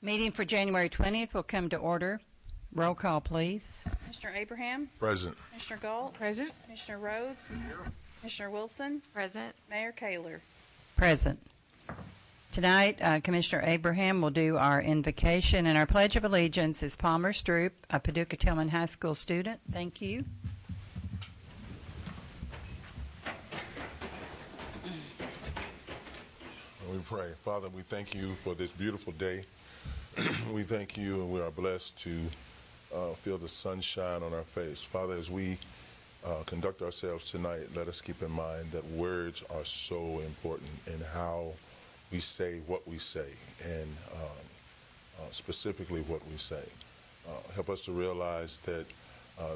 Meeting for January 20th will come to order. Roll call, please. Commissioner Abraham? Present. Commissioner Galt? Present. Commissioner Rhodes? Commissioner Wilson? Present. Mayor Kaler? Present. Tonight, Commissioner Abraham will do our invocation, and our Pledge of Allegiance is Palmer Stroop, a Paducah Tillman High School student. Thank you. We pray. Father, we thank you for this beautiful day. We thank you, and we are blessed to feel the sunshine on our face. Father, as we conduct ourselves tonight, let us keep in mind that words are so important in how we say what we say, and specifically what we say. Help us to realize that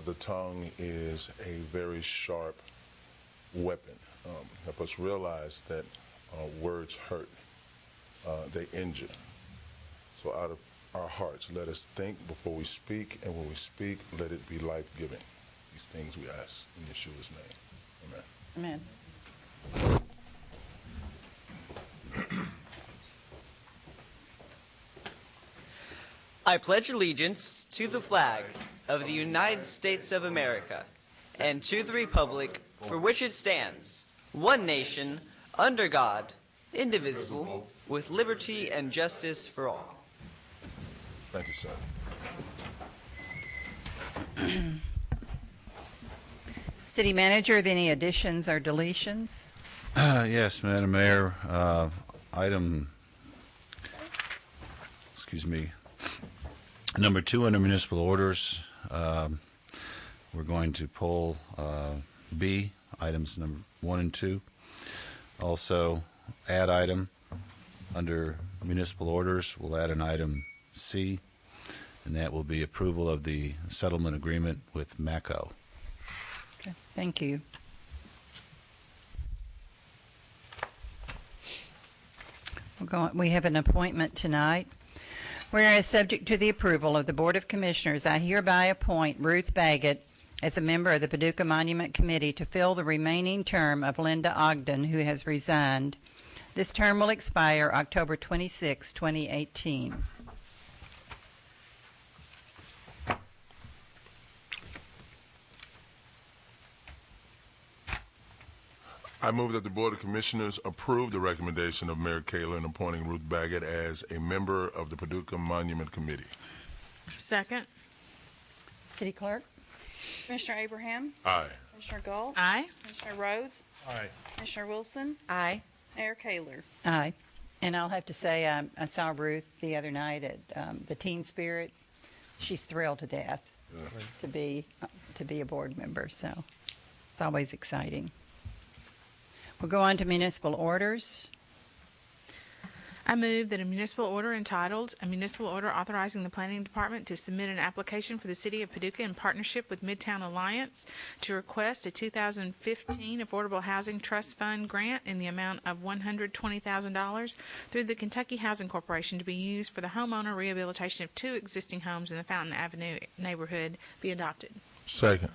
the tongue is a very sharp weapon. Help us realize that words hurt. They injure. So out of our hearts, let us think before we speak, and when we speak, let it be life-giving. These things we ask in Yeshua's name. Amen. Amen. I pledge allegiance to the flag of the United States of America and to the republic for which it stands, one nation, under God, indivisible, with liberty and justice for all. Thank you, sir. City Manager, are there any additions or deletions? Yes, Madam Mayor. Number 2 under municipal orders. We're going to pull B, items number 1 and 2. Also, add item under municipal orders. We'll add an item C, and that will be approval of the settlement agreement with MACO. Okay, thank you. We have an appointment tonight. Whereas subject to the approval of the Board of Commissioners, I hereby appoint Ruth Baggett as a member of the Paducah Monument Committee to fill the remaining term of Linda Ogden, who has resigned. This term will expire October 26, 2018. I move that the Board of Commissioners approve the recommendation of Mayor Kaler in appointing Ruth Baggett as a member of the Paducah Monument Committee. Second. City Clerk? Commissioner Abraham? Aye. Commissioner Galt? Aye. Commissioner Rhodes? Aye. Commissioner Wilson? Aye. Mayor Kaler? Aye. And I'll have to say, I saw Ruth the other night at the Teen Spirit. She's thrilled to death to be a board member, so it's always exciting. We'll go on to municipal orders. I move that a municipal order entitled, "A Municipal Order Authorizing the Planning Department to Submit an Application for the City of Paducah in Partnership with Midtown Alliance to request a 2015 Affordable Housing Trust Fund grant in the amount of $120,000 through the Kentucky Housing Corporation to be used for the homeowner rehabilitation of 2 existing homes in the Fountain Avenue neighborhood be adopted." Second.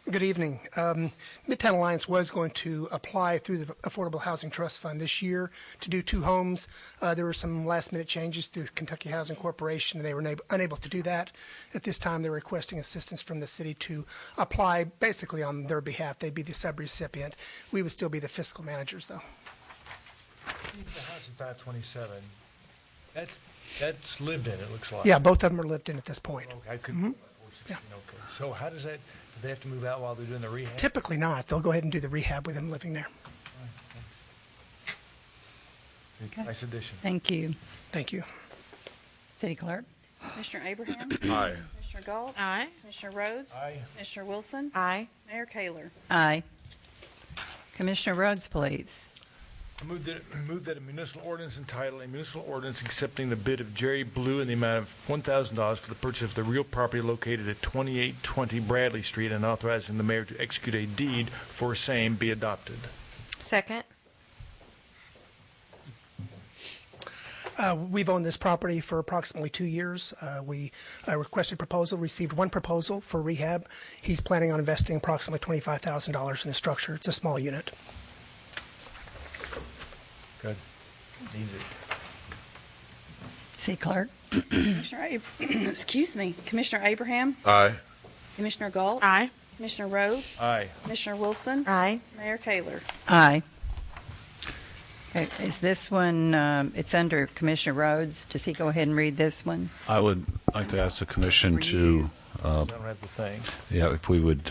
Good evening. Midtown Alliance was going to apply through the Affordable Housing Trust Fund this year to do 2 homes. There were some last-minute changes through Kentucky Housing Corporation, and they were unable to do that. At this time, they're requesting assistance from the city to apply basically on their behalf. They'd be the subrecipient. We would still be the fiscal managers, though. The house in 527, that's lived in, it looks like. Yeah, both of them are lived in at this point. Okay, I couldn't. Yeah. Okay. So how does that? Do they have to move out while they're doing the rehab? Typically not. They'll go ahead and do the rehab with them living there. Okay. Nice addition. Thank you. Thank you. City Clerk? Commissioner Abraham? Aye. Commissioner Galt? Aye. Commissioner Rhodes? Aye. Commissioner Wilson? Aye. Mayor Kaler? Aye. Commissioner Rhodes, please. I move that a municipal ordinance entitled, "A Municipal Ordinance Accepting the Bid of Jerry Blue in the amount of $1,000 for the purchase of the real property located at 2820 Bradley Street and authorizing the mayor to execute a deed for same" be adopted. Second. We've owned this property for approximately 2 years. We requested proposal, received 1 proposal for rehab. He's planning on investing approximately $25,000 in the structure. It's a small unit. Good. Needs it. City Clerk? Commissioner Abraham, Aye. Commissioner Galt, Aye. Commissioner Rhodes, Aye. Commissioner Wilson, Aye. Mayor Kayler. Aye. Okay, is this one, it's under Commissioner Rhodes. Does he go ahead and read this one? I would like to ask the commission to, I don't have the thing. yeah, if we would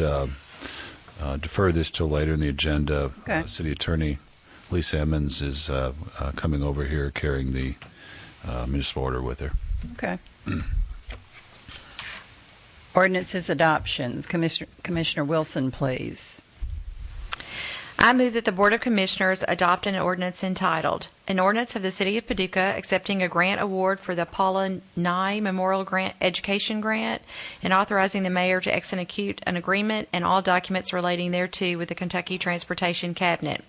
defer this till later in the agenda. Okay. City Attorney Lisa Emmons is coming over here carrying the municipal order with her. Okay. Ordinances adoptions. Commissioner Wilson, please. I move that the Board of Commissioners adopt an ordinance entitled, "An Ordinance of the City of Paducah Accepting a Grant Award for the Paula Nye Memorial Grant Education Grant and authorizing the mayor to execute an agreement and all documents relating thereto with the Kentucky Transportation Cabinet."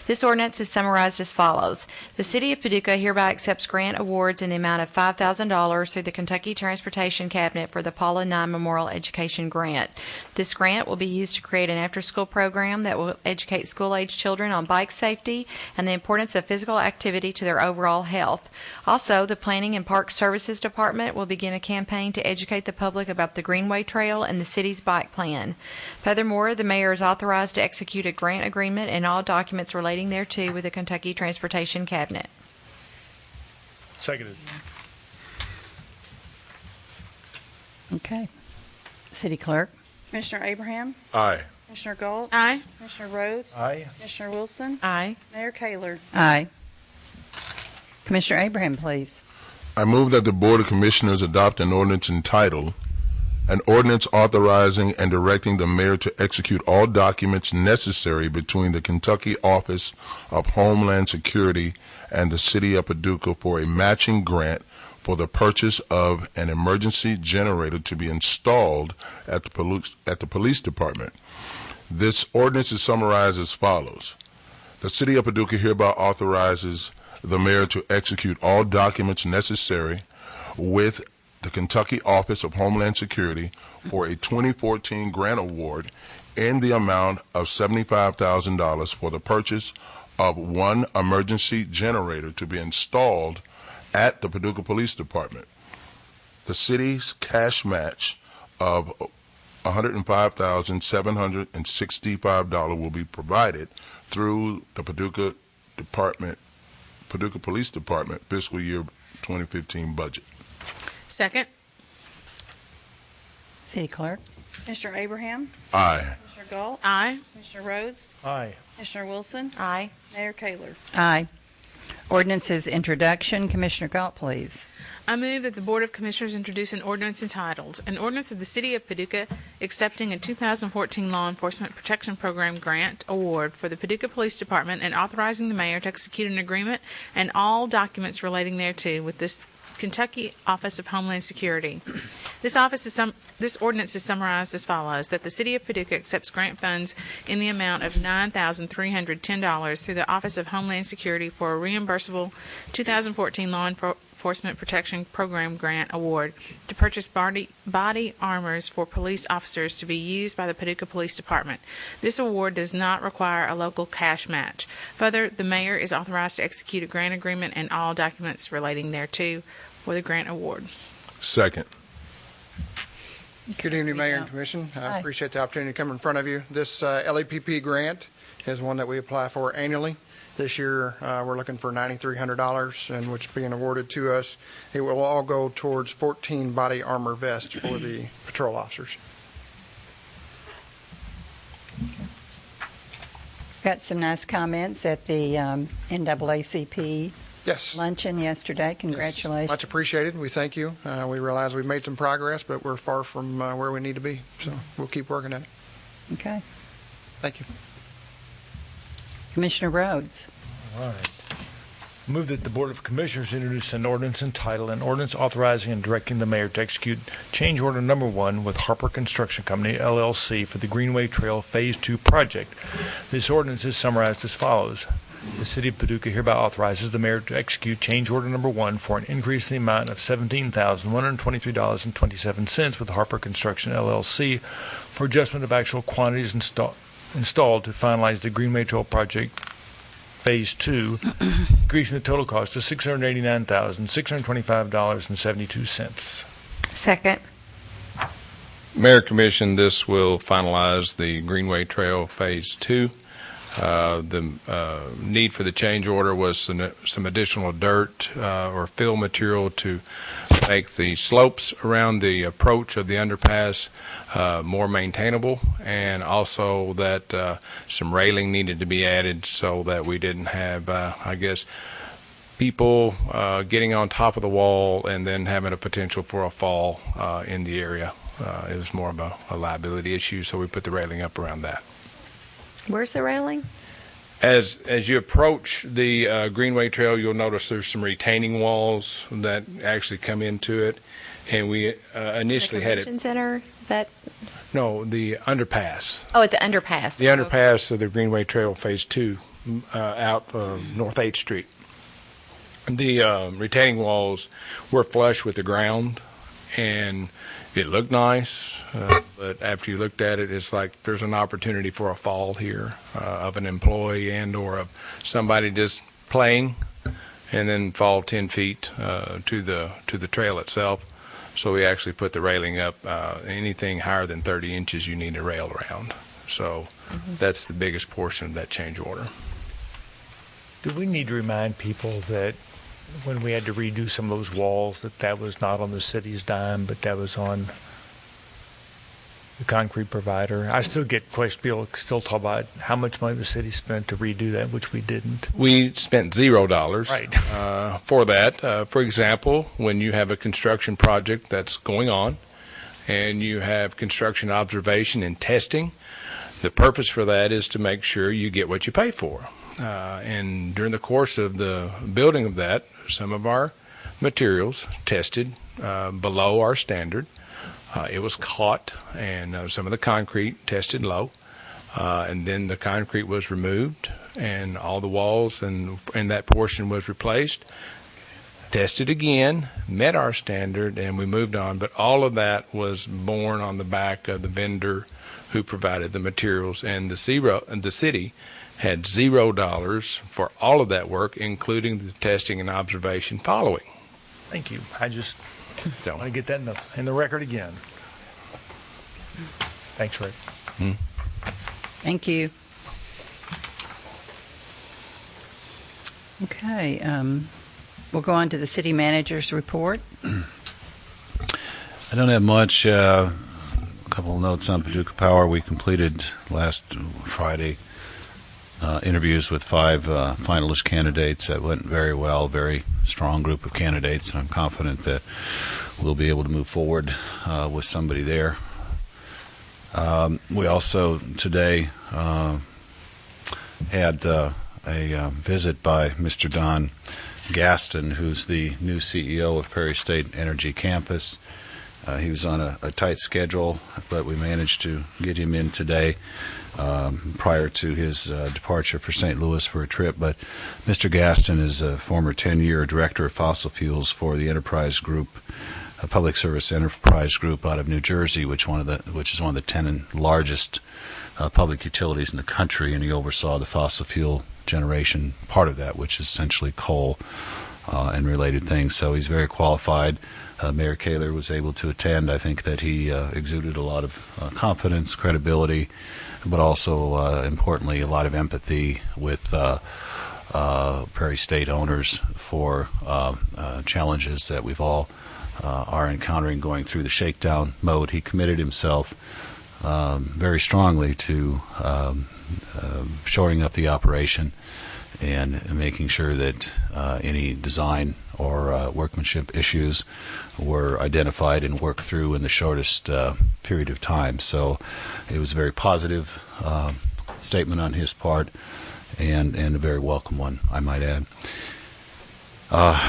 This ordinance is summarized as follows. The City of Paducah hereby accepts grant awards in the amount of $5,000 through the Kentucky Transportation Cabinet for the Paula Nye Memorial Education Grant. This grant will be used to create an after-school program that will educate school-age children on bike safety and the importance of physical activity to their overall health. Also, the Planning and Park Services Department will begin a campaign to educate the public about the Greenway Trail and the city's bike plan. Furthermore, the mayor is authorized to execute a grant agreement and all documents relating thereto with the Kentucky Transportation Cabinet. Seconded. Okay. City Clerk? Commissioner Abraham, Aye. Commissioner Galt, Aye. Commissioner Rhodes, Aye. Commissioner Wilson, Aye. Mayor Kayler. Aye. Commissioner Abraham, please. I move that the Board of Commissioners adopt an ordinance entitled, "An Ordinance Authorizing and Directing the Mayor to Execute All Documents Necessary Between the Kentucky Office of Homeland Security and the City of Paducah for a matching grant for the purchase of an emergency generator to be installed at the police department." This ordinance is summarized as follows. The City of Paducah hereby authorizes the mayor to execute all documents necessary with the Kentucky Office of Homeland Security for a 2014 grant award in the amount of $75,000 for the purchase of one emergency generator to be installed at the Paducah Police Department. The city's cash match of $105,765 will be provided through the Paducah Police Department fiscal year 2015 budget. Second. City Clerk? Commissioner Abraham, Aye. Commissioner Galt, Aye. Commissioner Rhodes, Aye. Commissioner Wilson, Aye. Mayor Kayler. Aye. Ordinances introduction. Commissioner Galt, please. I move that the Board of Commissioners introduce an ordinance entitled, "An Ordinance of the City of Paducah Accepting a 2014 Law Enforcement Protection Program Grant Award for the Paducah Police Department and authorizing the mayor to execute an agreement and all documents relating thereto with this Kentucky Office of Homeland Security." This ordinance is summarized as follows: that the City of Paducah accepts grant funds in the amount of $9,310 through the Office of Homeland Security for a reimbursable 2014 Law Enforcement Protection Program Grant Award to purchase body armors for police officers to be used by the Paducah Police Department. This award does not require a local cash match. Further, the mayor is authorized to execute a grant agreement and all documents relating thereto for the grant award. Second. Good evening, Mayor and Commission. I Hi. appreciate the opportunity to come in front of you. This LEPP grant is one that we apply for annually. This year, we're looking for $9,300, and which is being awarded to us. It will all go towards 14 body armor vests for the patrol officers. Got some nice comments at the NAACP Yes. luncheon yesterday. Yes. Congratulations. Much appreciated. We thank you. We realize we've made some progress, but we're far from where we need to be. So we'll keep working at it. Okay. Thank you. Commissioner Rhodes. All right. Move that the Board of Commissioners introduce an ordinance entitled, "An Ordinance Authorizing and Directing the Mayor to Execute Change Order Number 1 with Harper Construction Company, LLC for the Greenway Trail Phase 2 project." This ordinance is summarized as follows. The City of Paducah hereby authorizes the mayor to execute change order number 1 for an increase in the amount of $17,123.27 with Harper Construction, LLC for adjustment of actual quantities installed to finalize the Greenway Trail project Phase 2, increasing the total cost to $689,625.72. Second. Mayor Commission, this will finalize the Greenway Trail Phase 2. The need for the change order was some additional dirt or fill material to make the slopes around the approach of the underpass more maintainable, and also that some railing needed to be added so that we didn't have, people getting on top of the wall and then having a potential for a fall in the area. It was more of a liability issue, so we put the railing up around that. Where's the railing? As you approach the Greenway Trail, you'll notice there's some retaining walls that actually come into it, and we initially had it. Convention center? That? No, the underpass. Oh, at the underpass. The underpass of the Greenway Trail Phase 2 out North 8th Street. The retaining walls were flush with the ground, and it looked nice, but after you looked at it, it's like there's an opportunity for a fall here of an employee and or of somebody just playing and then fall 10 feet to the trail itself. So we actually put the railing up. Anything higher than 30 inches, you need a rail around. So that's the biggest portion of that change order. Do we need to remind people that when we had to redo some of those walls, that was not on the city's dime, but that was on the concrete provider? I still get questions. People still talk about how much money the city spent to redo that, which we didn't. We spent $0 Right. For that. For example, when you have a construction project that's going on and you have construction observation and testing, the purpose for that is to make sure you get what you pay for. And during the course of the building of that, some of our materials tested below our standard. It was caught, and some of the concrete tested low. And then the concrete was removed, and all the walls and that portion was replaced, tested again, met our standard, and we moved on. But all of that was borne on the back of the vendor who provided the materials, and the city had $0 for all of that work, including the testing and observation following. Thank you. I just want to get that in the record again. Thanks, Rick. Thank you. Okay, we'll go on to the city manager's report. I don't have much. A couple of notes on Paducah Power. We completed last Friday interviews with 5 finalist candidates. That went very well, very strong group of candidates. I'm confident that we'll be able to move forward with somebody there. We also today had a visit by Mr. Don Gaston, who's the new CEO of Perry State Energy Campus. He was on a tight schedule, but we managed to get him in today prior to his departure for St. Louis for a trip. But Mr. Gaston is a former 10-year director of fossil fuels for the Enterprise Group, a public service enterprise group out of New Jersey, which is one of the 10 largest public utilities in the country, and he oversaw the fossil fuel generation part of that, which is essentially coal and related things. So he's very qualified. Mayor Kaler was able to attend. I think that he exuded a lot of confidence, credibility, but also, importantly, a lot of empathy with Prairie State owners for challenges that we've all are encountering going through the shakedown mode. He committed himself very strongly to shoring up the operation and making sure that any design or workmanship issues were identified and worked through in the shortest period of time. So it was a very positive statement on his part, and a very welcome one, I might add.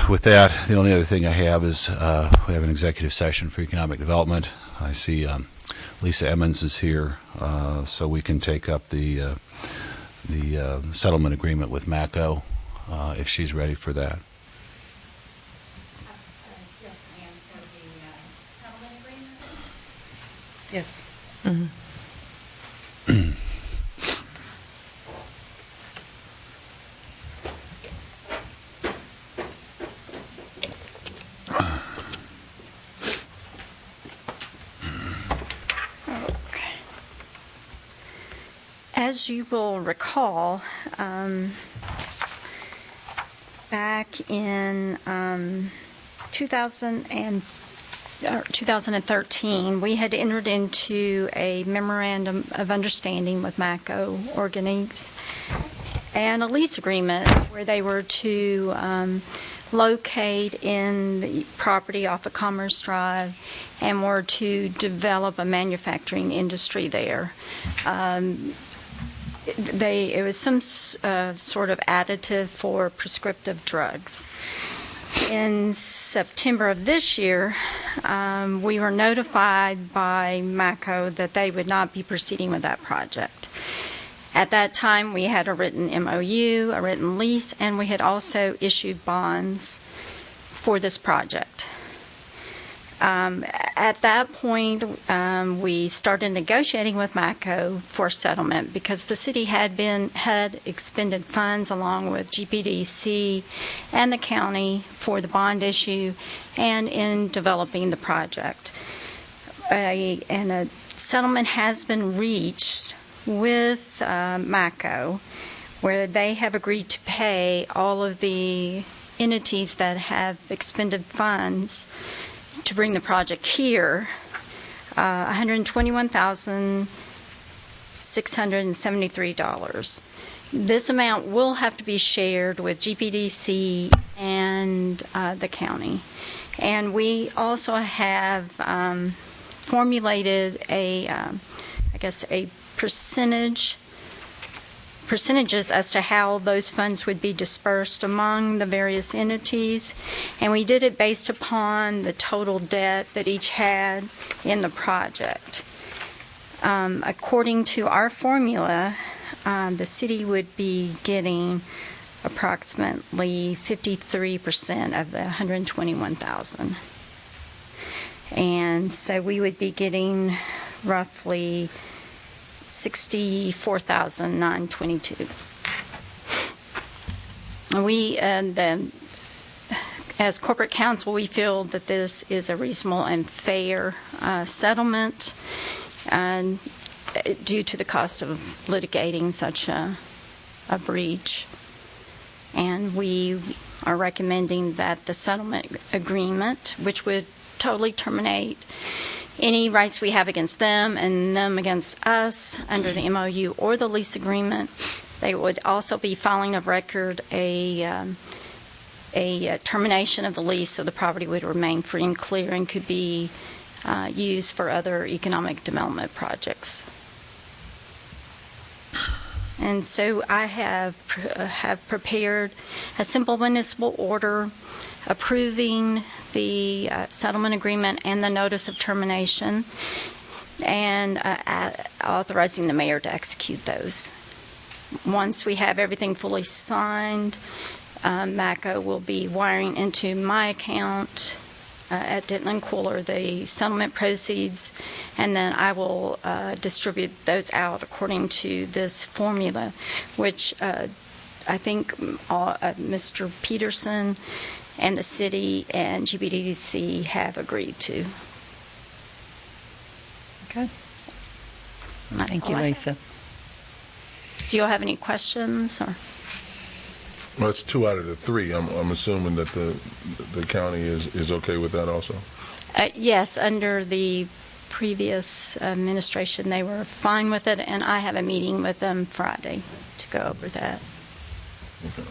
With that, the only other thing I have is we have an executive session for economic development. I see Lisa Emmons is here, so we can take up the settlement agreement with MACO if she's ready for that. Yes. As you will recall, back in 2013, we had entered into a memorandum of understanding with Mako Organics and a lease agreement where they were to locate in the property off of Commerce Drive and were to develop a manufacturing industry there. It was some sort of additive for prescriptive drugs. In September of this year, we were notified by Mako that they would not be proceeding with that project. At that time, we had a written MOU, a written lease, and we had also issued bonds for this project. At that point, we started negotiating with Mako for settlement because the city had expended funds along with GPDC and the county for the bond issue and in developing the project. And a settlement has been reached with Mako where they have agreed to pay all of the entities that have expended funds to bring the project here, $121,673. This amount will have to be shared with GPDC and the county. And we also have formulated a percentages as to how those funds would be dispersed among the various entities, and we did it based upon the total debt that each had in the project. According to our formula, the city would be getting approximately 53% of the $121,000. And so we would be getting roughly $64,922. We, as corporate counsel, we feel that this is a reasonable and fair settlement due to the cost of litigating such a breach. And we are recommending that the settlement agreement, which would totally terminate any rights we have against them and them against us under the MOU or the lease agreement. They would also be filing of record a termination of the lease, so the property would remain free and clear and could be used for other economic development projects. And so I have prepared a simple municipal order approving the settlement agreement and the notice of termination, and authorizing the mayor to execute those. Once we have everything fully signed, Mako will be wiring into my account at Denton Cooler the settlement proceeds, and then I will distribute those out according to this formula, which I think Mr. Peterson and the city and GBDC have agreed to. Okay. Thank you, Lisa. Do you all have any questions? Or? Well, it's 2 out of the 3. I'm assuming that the county is okay with that also? Yes, under the previous administration, they were fine with it, and I have a meeting with them Friday to go over that. Okay.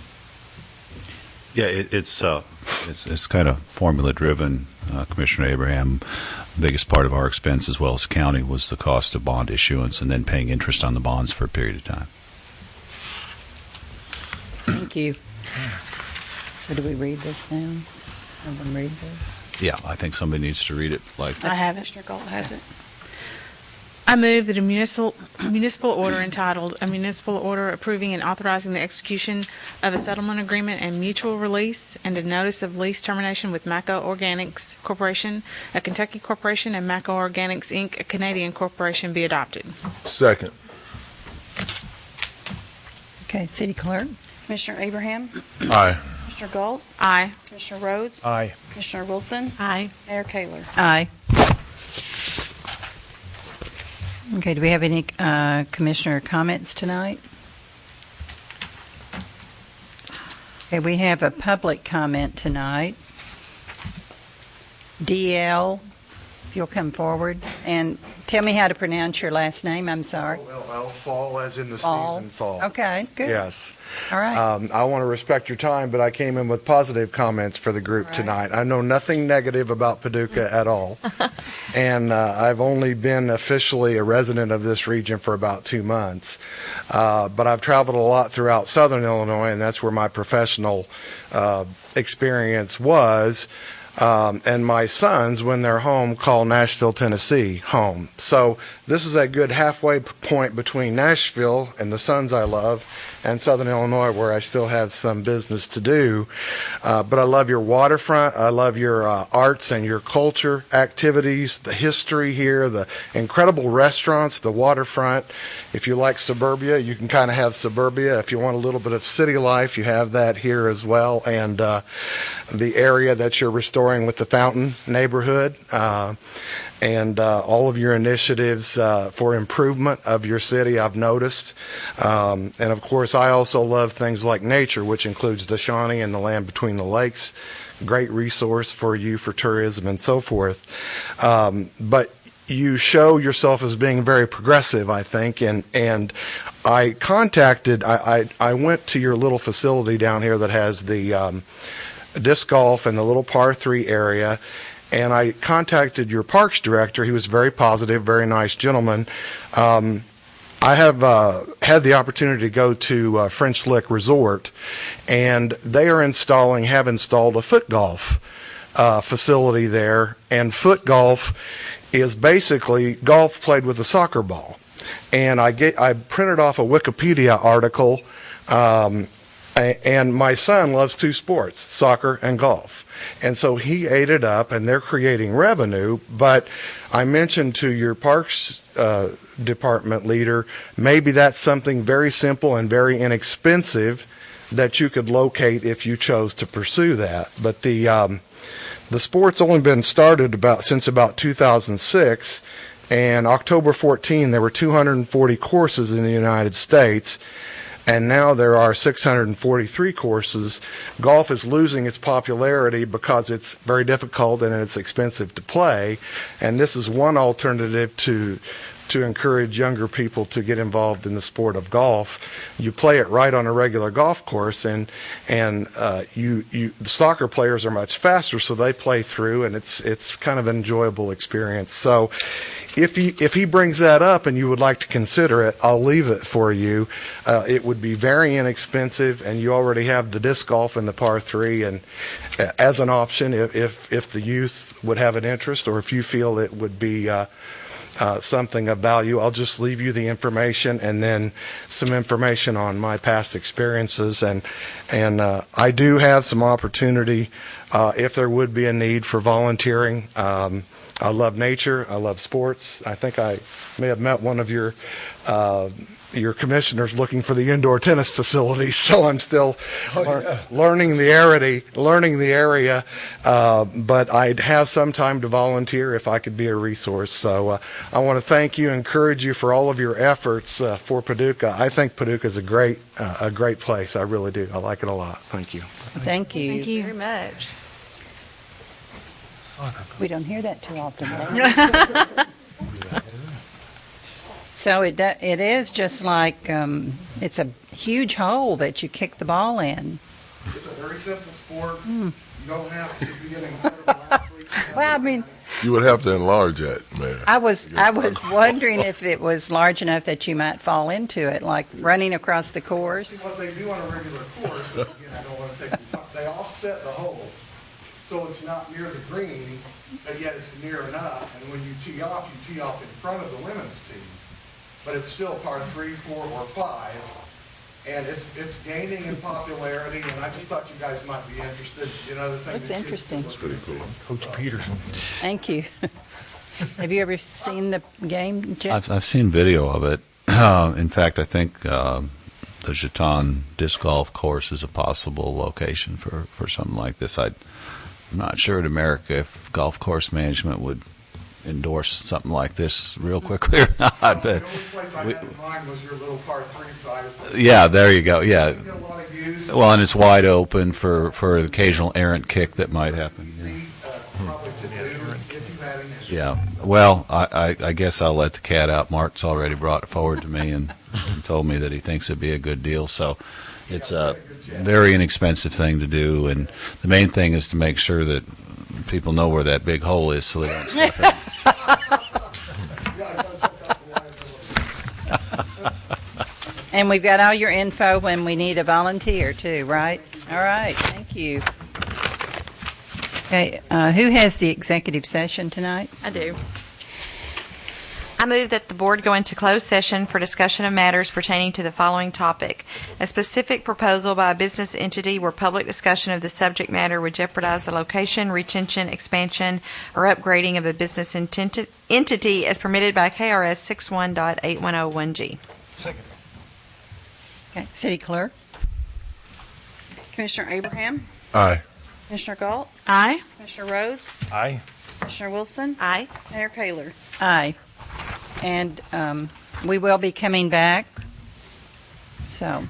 Yeah, it's kind of formula driven, Commissioner Abraham. The biggest part of our expense, as well as county, was the cost of bond issuance and then paying interest on the bonds for a period of time. Thank you. So do we read this now? Have them read this? Yeah, I think somebody needs to read it. Like I have it. Commissioner Galt has it. I move that a municipal order entitled, "A Municipal Order Approving and Authorizing the Execution of a Settlement Agreement and Mutual Release and a Notice of Lease Termination with Mako Organics Corporation, a Kentucky Corporation, and Mako Organics, Inc., a Canadian Corporation," be adopted. Second. Okay, City Clerk? Commissioner Abraham, Aye. Commissioner Galt, Aye. Commissioner Rhodes, Aye. Commissioner Wilson, Aye. Mayor Kaler. Aye. Okay, do we have any commissioner comments tonight? Okay, we have a public comment tonight. DL, if you'll come forward and tell me how to pronounce your last name. I'm sorry. Well, fall as in the Fall. season fall. Okay, good. Yes. All right. I want to respect your time, but I came in with positive comments for the group All right. tonight. I know nothing negative about Paducah at all. And I've only been officially a resident of this region for about 2 months. But I've traveled a lot throughout southern Illinois, and that's where my professional experience was. And my sons, when they're home, call Nashville, Tennessee home. So this is a good halfway point between Nashville and the sons I love and southern Illinois, where I still have some business to do. But I love your waterfront. I love your arts and your culture activities, the history here, the incredible restaurants, the waterfront. If you like suburbia, you can kind of have suburbia. If you want a little bit of city life, you have that here as well. And the area that you're restoring with the Fountain neighborhood, and all of your initiatives for improvement of your city, I've noticed. And of course, I also love things like nature, which includes the Shawnee and the land between the lakes. Great resource for you for tourism and so forth. But you show yourself as being very progressive, I think, and I went to your little facility down here that has the disc golf and the little par 3 area, and I contacted your parks director. He was very positive, very nice gentleman. I have had the opportunity to go to French Lick Resort, and they have installed a foot golf facility there, and foot golf is basically golf played with a soccer ball. And I printed off a Wikipedia article, and my son loves 2 sports, soccer and golf. And so he ate it up, and they're creating revenue. But I mentioned to your parks department leader, maybe that's something very simple and very inexpensive that you could locate if you chose to pursue that. But the sport's only been started since about 2006, and October 14 there were 240 courses in the United States, and now there are 643 courses. Golf is losing its popularity because it's very difficult and it's expensive to play, and this is one alternative to encourage younger people to get involved in the sport of golf. You play it right on a regular golf course, and the soccer players are much faster, so they play through, and it's kind of an enjoyable experience. So if he brings that up and you would like to consider it, I'll leave it for you. It would be very inexpensive, and you already have the disc golf and the par 3, and as an option if the youth would have an interest, or if you feel it would be something of value. I'll just leave you the information and then some information on my past experiences, and I do have some opportunity if there would be a need for volunteering. I love nature. I love sports. I think I may have met one of your commissioners looking for the indoor tennis facility, so I'm still learning the area. But I'd have some time to volunteer if I could be a resource. So I want to thank you, encourage you for all of your efforts for Paducah. I think Paducah is a great place. I really do. I like it a lot. Thank you. Thank you. Thank you very much. We don't hear that too often. So it is just like it's a huge hole that you kick the ball in. It's a very simple sport. You don't have to be an incredible athlete. Well, I mean, You would have to enlarge that, Mayor. I was wondering if it was large enough that you might fall into it, like running across the course. See, what they do on a regular course, again, I don't want to take the top, they offset the hole, so it's not near the green, but yet it's near enough. And when you tee off in front of the women's tees, but it's still par 3, 4, or 5, and it's gaining in popularity. And I just thought you guys might be interested. Another thing. That's interesting. It's pretty cool. Coach Peterson. Thank you. Have you ever seen the game, Jeff? I've seen video of it. In fact, I think the Jeton disc golf course is a possible location for something like this. I'm not sure in America if golf course management would endorse something like this real quickly or not. But The only place I had in mind was your little par 3 side. yeah, there you go. Yeah. Get a lot of use. Well, and it's wide open for an occasional errant kick that might happen. Probably to do if you had an issue. Yeah. Well, I guess I'll let the cat out. Mark's already brought it forward to me and told me that he thinks it'd be a good deal. So it's a very inexpensive thing to do, and the main thing is to make sure that people know where that big hole is so they don't step in it. And we've got all your info when we need a volunteer, too, right? All right, thank you. Okay, who has the executive session tonight? I do. I move that the board go into closed session for discussion of matters pertaining to the following topic: a specific proposal by a business entity where public discussion of the subject matter would jeopardize the location, retention, expansion, or upgrading of a business entity as permitted by KRS 61.8101G. Okay, City Clerk? Commissioner Abraham, Aye. Commissioner Galt, Aye. Commissioner Rhodes, Aye. Commissioner Wilson, Aye. Mayor Kaler. Aye. And we will be coming back, so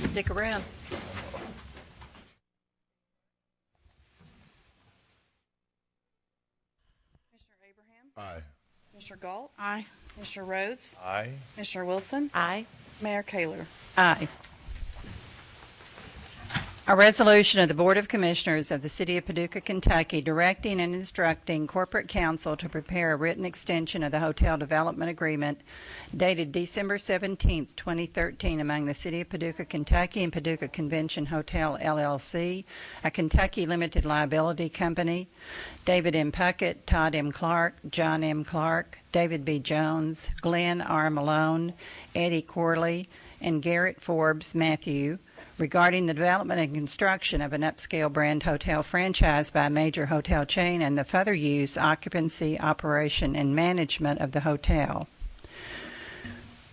stick around. Commissioner Abraham, Aye. Commissioner Galt, Aye. Commissioner Rhodes, Aye. Commissioner Wilson, Aye. Mayor Kaler. Aye. A resolution of the Board of Commissioners of the City of Paducah, Kentucky, directing and instructing Corporate Counsel to prepare a written extension of the hotel development agreement dated December 17, 2013, among the City of Paducah, Kentucky and Paducah Convention Hotel, LLC, a Kentucky limited liability company, David M. Puckett, Todd M. Clark, John M. Clark, David B. Jones, Glenn R. Malone, Eddie Corley, and Garrett Forbes Matthew, regarding the development and construction of an upscale brand hotel franchise by a major hotel chain and the further use, occupancy, operation, and management of the hotel.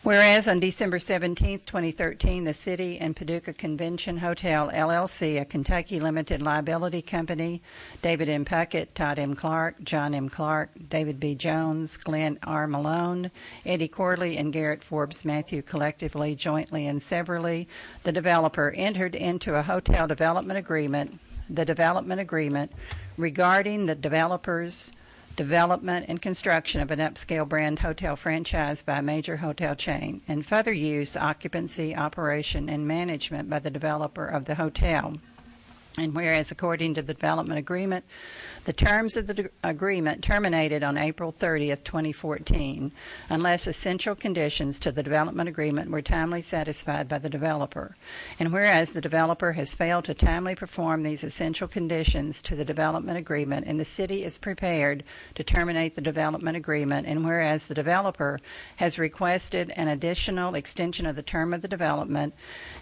Whereas on December 17, 2013, the City and Paducah Convention Hotel, LLC, a Kentucky limited liability company, David M. Puckett, Todd M. Clark, John M. Clark, David B. Jones, Glenn R. Malone, Eddie Corley, and Garrett Forbes Matthew, collectively, jointly, and severally, the developer entered into a hotel development agreement, regarding the developer's development and construction of an upscale brand hotel franchise by a major hotel chain, and further use, occupancy, operation, and management by the developer of the hotel. And whereas, according to the development agreement, the terms of the agreement terminated on April 30th, 2014, unless essential conditions to the development agreement were timely satisfied by the developer. And whereas the developer has failed to timely perform these essential conditions to the development agreement, and the city is prepared to terminate the development agreement, and whereas the developer has requested an additional extension of the term of the development,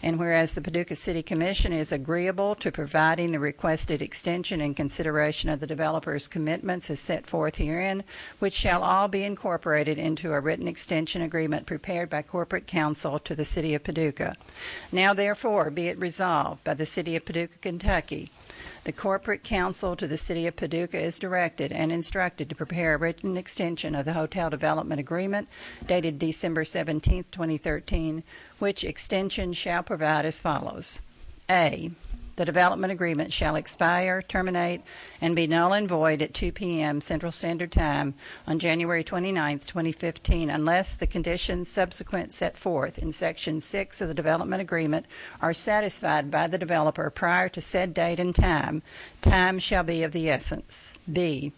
and whereas the Paducah City Commission is agreeable to providing the requested extension in consideration of the developer's commitments as set forth herein, which shall all be incorporated into a written extension agreement prepared by Corporate Counsel to the City of Paducah. Now, therefore, be it resolved by the City of Paducah, Kentucky, the Corporate Counsel to the City of Paducah is directed and instructed to prepare a written extension of the hotel development agreement dated December 17, 2013, which extension shall provide as follows. A, the development agreement shall expire, terminate, and be null and void at 2 p.m. Central Standard Time on January 29, 2015, unless the conditions subsequent set forth in Section 6 of the development agreement are satisfied by the developer prior to said date and time. Time shall be of the essence. B,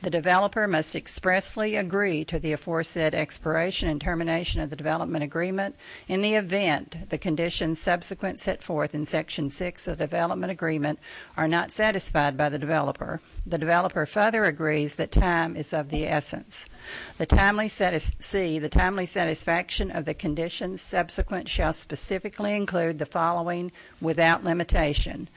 the developer must expressly agree to the aforesaid expiration and termination of the development agreement in the event the conditions subsequent set forth in Section 6 of the development agreement are not satisfied by the developer. The developer further agrees that time is of the essence. The timely satisfaction of the conditions subsequent shall specifically include the following without limitation.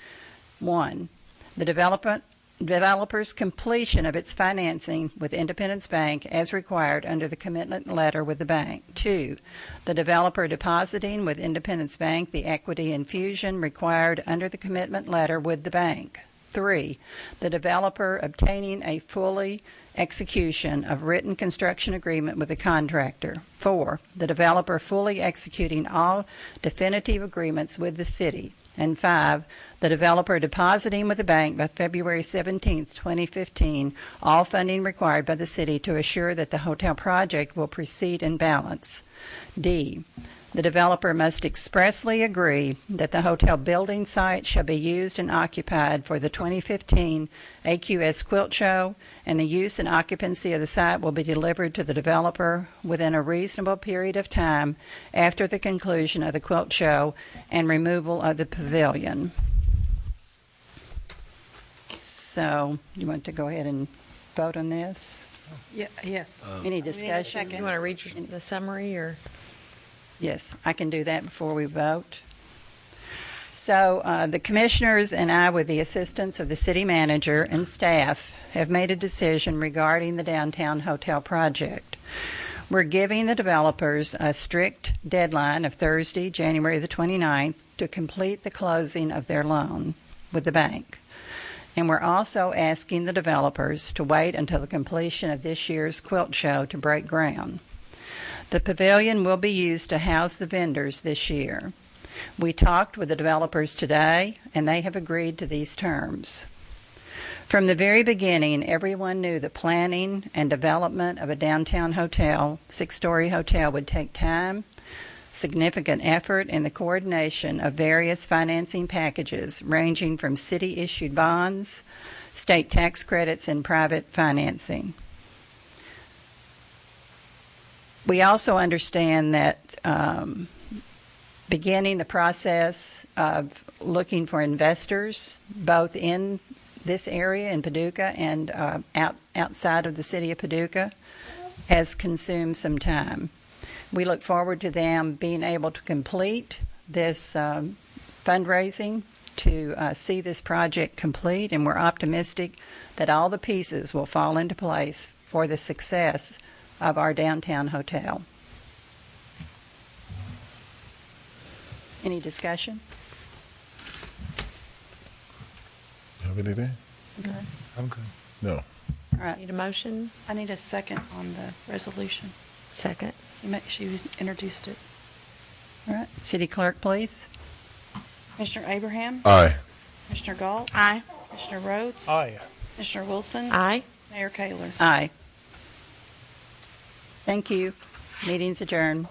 1, the developer's completion of its financing with Independence Bank as required under the commitment letter with the bank. 2, the developer depositing with Independence Bank the equity infusion required under the commitment letter with the bank. 3, the developer obtaining a fully execution of written construction agreement with the contractor. 4, the developer fully executing all definitive agreements with the city. And 5, the developer depositing with the bank by February 17, 2015, all funding required by the city to assure that the hotel project will proceed in balance. D, the developer must expressly agree that the hotel building site shall be used and occupied for the 2015 AQS Quilt Show, and the use and occupancy of the site will be delivered to the developer within a reasonable period of time after the conclusion of the Quilt Show and removal of the pavilion. So, you want to go ahead and vote on this? Yes. Any discussion? second. You want to read the summary or? Yes, I can do that before we vote. So the commissioners and I, with the assistance of the city manager and staff, have made a decision regarding the downtown hotel project. We're giving the developers a strict deadline of Thursday, January the 29th, to complete the closing of their loan with the bank. And we're also asking the developers to wait until the completion of this year's quilt show to break ground. The pavilion will be used to house the vendors this year. We talked with the developers today, and they have agreed to these terms. From the very beginning, everyone knew the planning and development of a downtown hotel, six-story hotel, would take time, significant effort, and the coordination of various financing packages ranging from city-issued bonds, state tax credits, and private financing. We also understand that beginning the process of looking for investors, both in this area in Paducah and outside of the city of Paducah, has consumed some time. We look forward to them being able to complete this fundraising to see this project complete, and we're optimistic that all the pieces will fall into place for the success of our downtown hotel. Any discussion? Have anything? Okay. I'm good. No. All right. Need a motion? I need a second on the resolution. Second. She introduced it. All right. City Clerk, please. Commissioner Abraham? Aye. Commissioner Galt? Aye. Commissioner Rhodes? Aye. Commissioner Wilson? Aye. Mayor Kaler? Aye. Thank you. Meeting's adjourned.